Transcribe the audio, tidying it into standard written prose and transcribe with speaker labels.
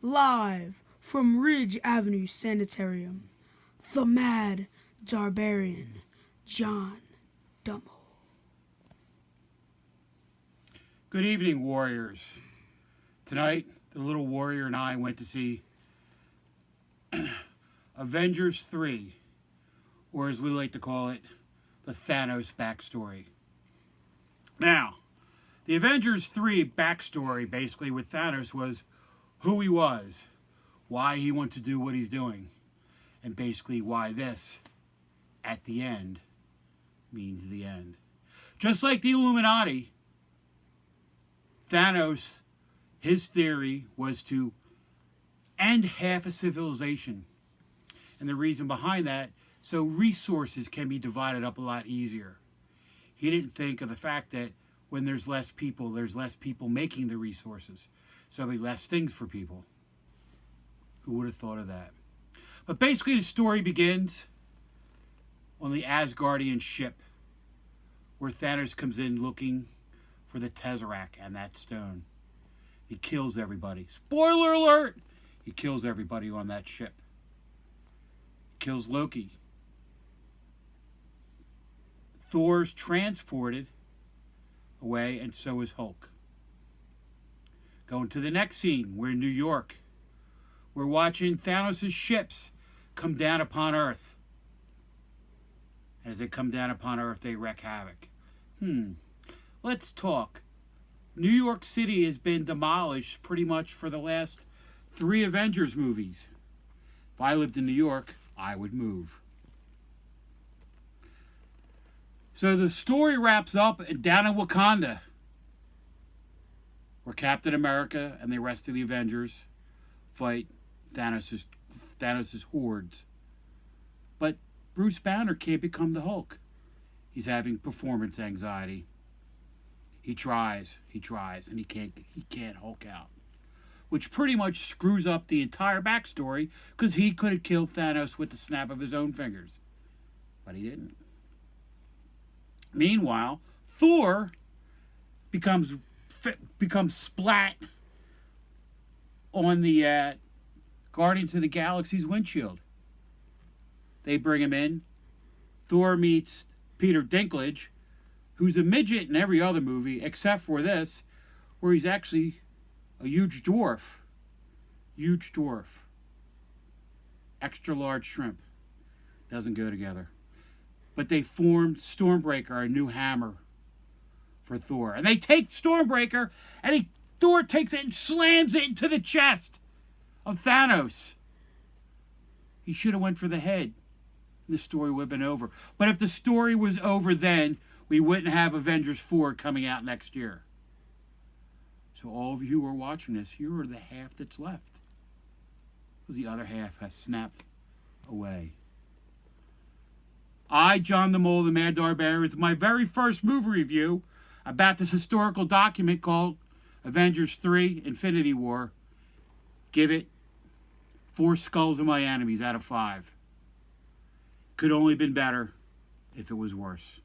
Speaker 1: Live from Ridge Avenue Sanitarium, the Mad Darbarian, John Dummel.
Speaker 2: Good evening, warriors. Tonight, the little warrior and I went to see Avengers 3, or as we like to call it, the Thanos backstory. Now, the Avengers 3 backstory, basically with Thanos, was who he was, why he wants to do what he's doing, and basically why this, at the end, means the end. Just like the Illuminati, Thanos, his theory was to end half a civilization. And the reason behind that, so resources can be divided up a lot easier. He didn't think of the fact that when there's less people making the resources. So there'll be less things for people. Who would have thought of that? But basically the story begins on the Asgardian ship, where Thanos comes in looking for the Tesseract and that stone. He kills everybody. Spoiler alert! He kills everybody on that ship. He kills Loki. Thor's transported away, and so is Hulk. Going to the next scene, we're in New York. We're watching Thanos' ships come down upon Earth. And as they come down upon Earth, they wreak havoc. Let's talk. New York City has been demolished pretty much for the last 3 Avengers movies. If I lived in New York, I would move. So the story wraps up down in Wakanda, where Captain America and the rest of the Avengers fight Thanos' hordes. But Bruce Banner can't become the Hulk. He's having performance anxiety. He tries, and he can't Hulk out. Which pretty much screws up the entire backstory, because he could have killed Thanos with the snap of his own fingers. But he didn't. Meanwhile, Thor becomes splat on the Guardians of the Galaxy's windshield. They bring him in. Thor meets Peter Dinklage, who's a midget in every other movie except for this, where he's actually a huge dwarf. Huge dwarf. Extra large shrimp. Doesn't go together. But they formed Stormbreaker, a new hammer for Thor. And they take Stormbreaker, and Thor takes it and slams it into the chest of Thanos. He should have went for the head. The story would have been over. But if the story was over then, we wouldn't have Avengers 4 coming out next year. So all of you who are watching this, you are the half that's left. Because the other half has snapped away. I, John the Mole, the Mad Darbarian, with my very first movie review about this historical document called Avengers 3 Infinity War, give it 4 skulls of my enemies out of 5. Could only been better if it was worse.